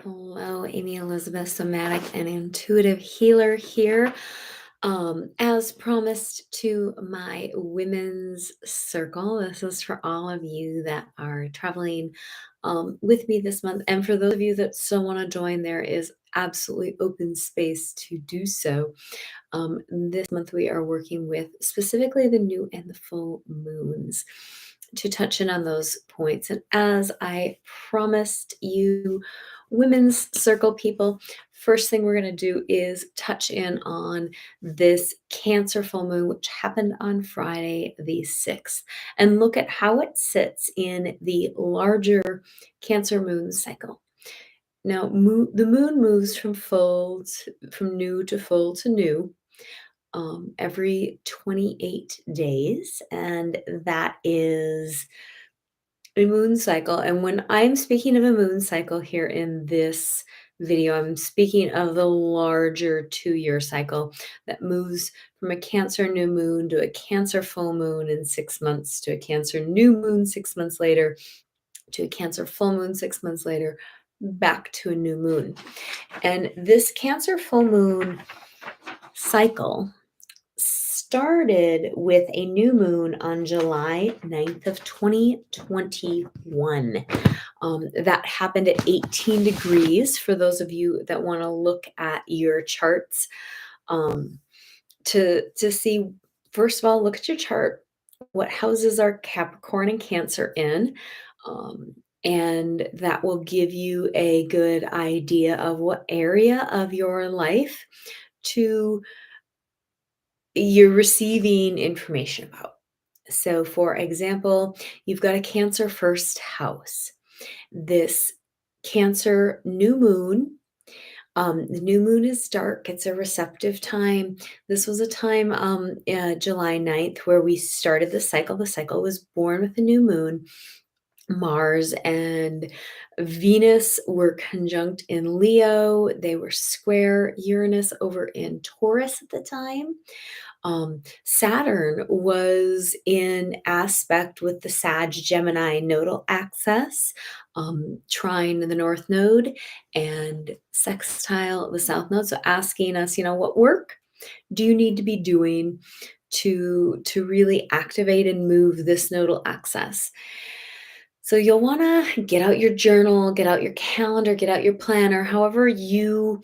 Hello, Amy Elizabeth, somatic and intuitive healer here. As promised to my women's circle, this is for all of you that are traveling with me this month. And for those of you that still want to join, there is absolutely open space to do so. This month, we are working with specifically the new and the full moons to touch in on those points. And as I promised you, women's circle people, first thing we're going to do is touch in on this Cancer full moon, which happened on Friday, the 6th, and look at how it sits in the larger Cancer moon cycle. Now, the moon moves from new to full to new every 28 days, and that is a moon cycle. And when I'm speaking of a moon cycle here in this video, I'm speaking of the larger 2-year cycle that moves from a Cancer new moon to a Cancer full moon in 6 months, to a Cancer new moon 6 months later, to a Cancer full moon 6 months later, back to a new moon. And this Cancer full moon cycle started with a new moon on July 9th of 2021. That happened at 18 degrees for those of you that want to look at your charts to see. First of all, look at your chart. What houses are Capricorn and Cancer in? And that will give you a good idea of what area of your life you're receiving information about. So, for example, you've got a Cancer first house. This Cancer new moon, the new moon is dark. It's a receptive time. This was a time, July 9th, where we started the cycle. The cycle was born with the new moon. Mars and Venus were conjunct in Leo. They were square Uranus over in Taurus at the time. Saturn was in aspect with the Sag-Gemini Nodal axis, trine the North Node, and sextile the South Node. So asking us, what work do you need to be doing to really activate and move this nodal axis? So you'll want to get out your journal, get out your calendar, get out your planner, however you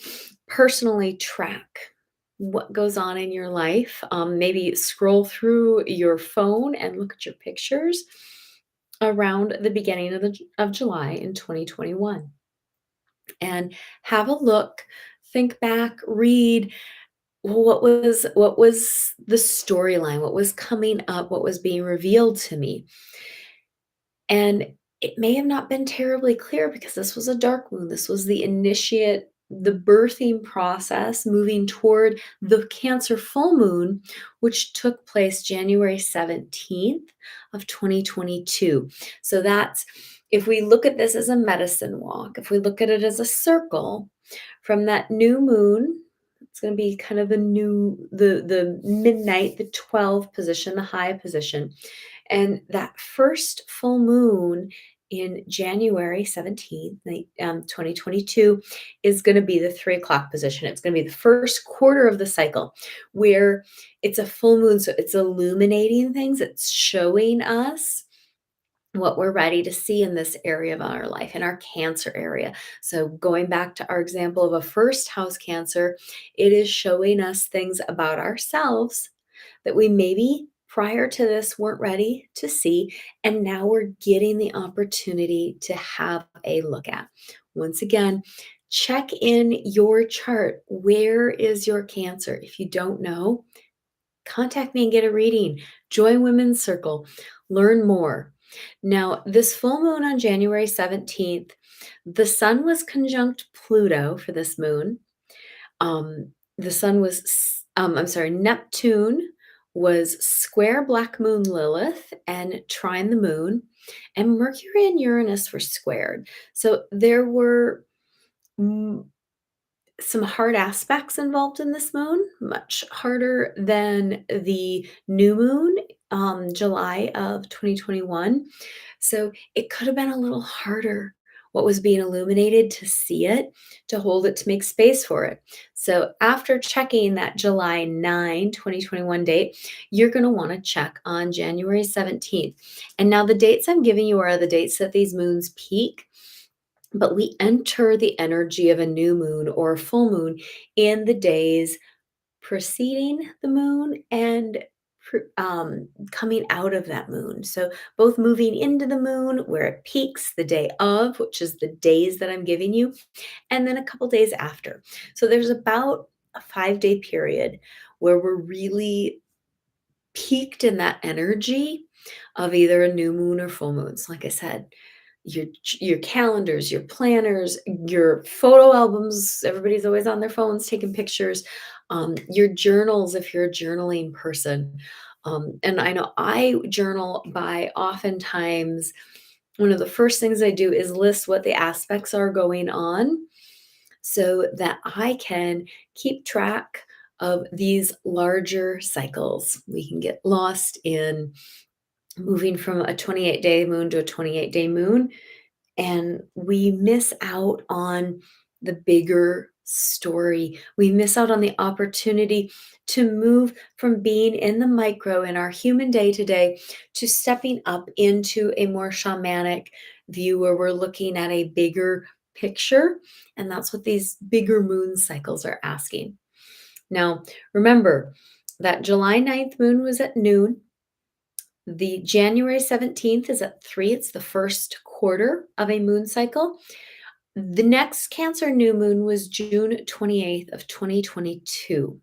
personally track what goes on in your life. Maybe scroll through your phone and look at your pictures around the beginning of July in 2021, and have a look, think back, read what was the storyline, what was coming up, what was being revealed to me. And it may have not been terribly clear because this was a dark moon. This was the birthing process moving toward the Cancer full moon, which took place January 17th of 2022. So that's, if we look at this as a medicine walk, if we look at it as a circle, from that new moon, it's going to be kind of the midnight, the 12 position, the high position. And that first full moon in January 17th, 2022, is going to be the 3 o'clock position. It's going to be the first quarter of the cycle where it's a full moon. So it's illuminating things, it's showing us what we're ready to see in this area of our life, in our Cancer area. So going back to our example of a first house Cancer, it is showing us things about ourselves that we maybe prior to this weren't ready to see, and now we're getting the opportunity to have a look at. Once again, check in your chart. Where is your Cancer? If you don't know, contact me and get a reading. Join Women's Circle. Learn more. Now, this full moon on January 17th, the sun was conjunct Pluto for this moon. The sun was, Neptune was square Black Moon Lilith and trine the moon, and Mercury and Uranus were squared. So there were some hard aspects involved in this moon, much harder than the new moon, July of 2021. So it could have been a little harder what was being illuminated, to see it, to hold it, to make space for it. So after checking that July 9, 2021 date, you're going to want to check on January 17th. And now the dates I'm giving you are the dates that these moons peak, but we enter the energy of a new moon or a full moon in the days preceding the moon and coming out of that moon. So both moving into the moon where it peaks the day of, which is the days that I'm giving you, and then a couple days after. So there's about a 5-day period where we're really peaked in that energy of either a new moon or full moons. Like I said, your calendars, your planners, your photo albums. Everybody's always on their phones taking pictures. Your journals, if you're a journaling person. And I know I journal by oftentimes one of the first things I do is list what the aspects are going on so that I can keep track of these larger cycles. We can get lost in moving from a 28-day moon to a 28-day moon, and we miss out on the bigger story. We miss out on the opportunity to move from being in the micro in our human day to day to stepping up into a more shamanic view where we're looking at a bigger picture. And that's what these bigger moon cycles are asking. Now, remember that July 9th moon was at noon. The January 17th is at 3. It's the first quarter of a moon cycle. The next Cancer new moon was June 28th of 2022.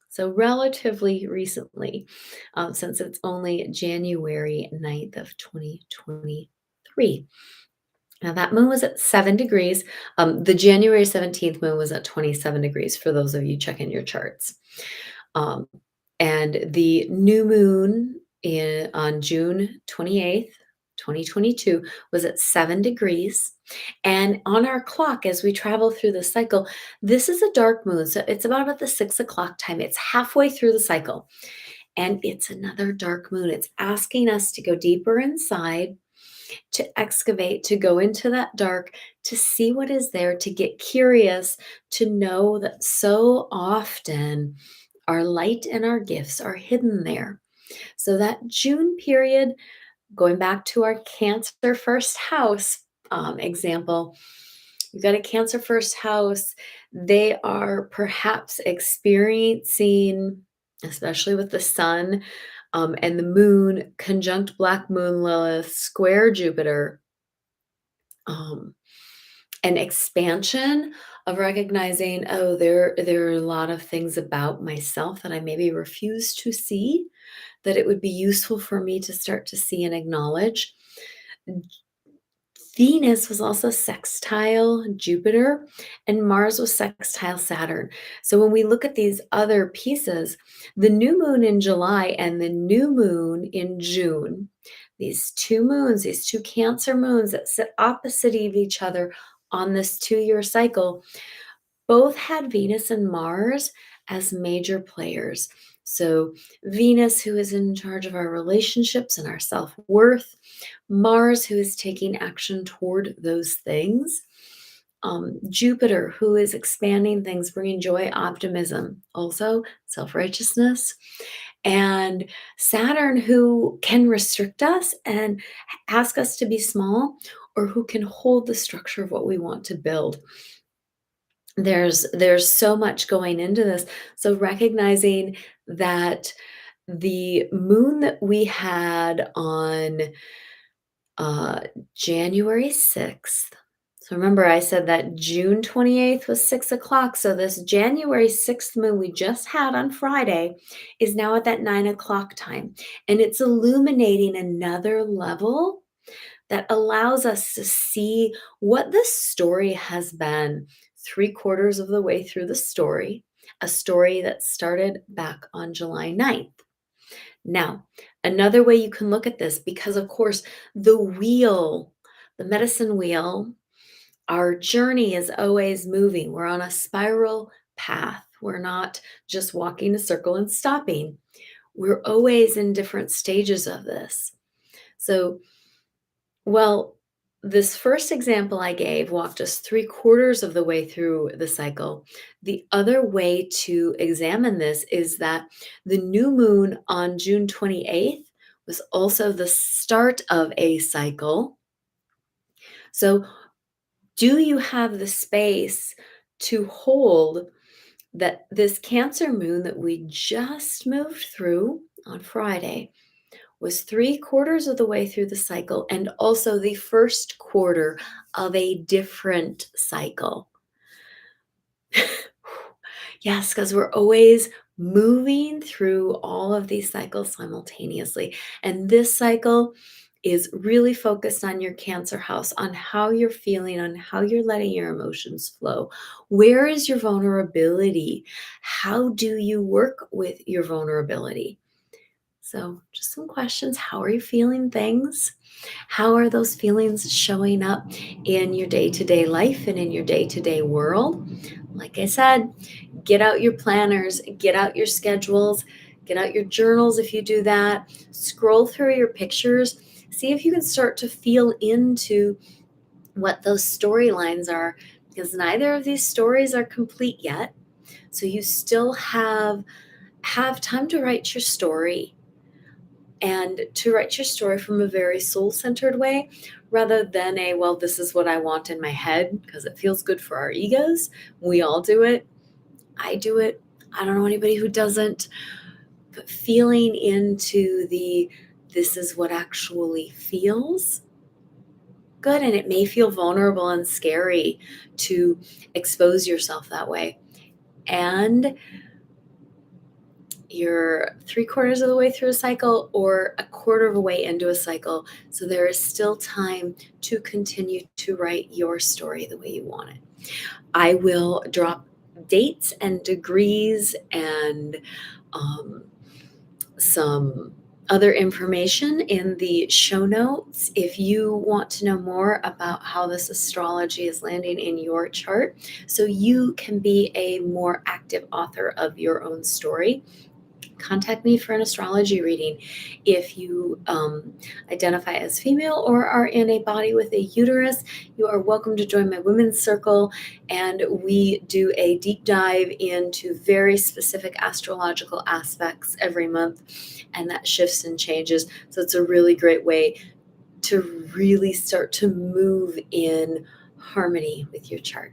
So relatively recently, since it's only January 9th of 2023. Now that moon was at 7 degrees. The January 17th moon was at 27 degrees for those of you checking your charts. Um, and the new moon on June 28th, 2022 was at 7 degrees. And on our clock, as we travel through the cycle, this is a dark moon. So it's about at the 6 o'clock time. It's halfway through the cycle. And it's another dark moon. It's asking us to go deeper inside, to excavate, to go into that dark, to see what is there, to get curious, to know that so often our light and our gifts are hidden there. So that June period, going back to our Cancer first house example, you've got a Cancer first house. They are perhaps experiencing, especially with the sun and the moon, conjunct Black Moon Lilith, square Jupiter, um, an expansion of recognizing, oh, there are a lot of things about myself that I maybe refuse to see, that it would be useful for me to start to see and acknowledge. Venus was also sextile Jupiter, and Mars was sextile Saturn. So when we look at these other pieces, the new moon in July and the new moon in June, these two moons, these two Cancer moons that sit opposite of each other on this 2-year cycle, both had Venus and Mars as major players. So, Venus, who is in charge of our relationships and our self worth, Mars, who is taking action toward those things, Jupiter, who is expanding things, bringing joy, optimism, also self righteousness, and Saturn, who can restrict us and ask us to be small, or who can hold the structure of what we want to build. There's so much going into this. So recognizing that the moon that we had on uh, January 6th. So remember, I said that June 28th was 6 o'clock. So this January 6th moon we just had on Friday is now at that 9 o'clock time. And it's illuminating another level that allows us to see what the story has been 3/4 of the way through the story, a story that started back on July 9th. Now, another way you can look at this, because of course, the wheel, the medicine wheel, our journey is always moving. We're on a spiral path. We're not just walking a circle and stopping. We're always in different stages of this. So, well, this first example I gave walked us 3/4 of the way through the cycle. The other way to examine this is that the new moon on June 28th was also the start of a cycle. So, do you have the space to hold that this Cancer moon that we just moved through on Friday was 3/4 of the way through the cycle and also the first quarter of a different cycle? Yes, because we're always moving through all of these cycles simultaneously. And this cycle is really focused on your Cancer house, on how you're feeling, on how you're letting your emotions flow. Where is your vulnerability? How do you work with your vulnerability? So, just some questions. How are you feeling things? How are those feelings showing up in your day to day life and in your day to day world? Like I said, get out your planners, get out your schedules, get out your journals if you do that. Scroll through your pictures, see if you can start to feel into what those storylines are, because neither of these stories are complete yet. So you still have time to write your story, and to write your story from a very soul-centered way rather than a, well, this is what I want in my head because it feels good for our egos. We all do it. I do it. I don't know anybody who doesn't. But feeling into the, this is what actually feels good. And it may feel vulnerable and scary to expose yourself that way. And you're 3/4 of the way through a cycle or a quarter of a way into a cycle. So there is still time to continue to write your story the way you want it. I will drop dates and degrees and um, some other information in the show notes if you want to know more about how this astrology is landing in your chart so you can be a more active author of your own story. Contact me for an astrology reading. If you identify as female or are in a body with a uterus, you are welcome to join my women's circle. And we do a deep dive into very specific astrological aspects every month. And that shifts and changes. So it's a really great way to really start to move in harmony with your chart.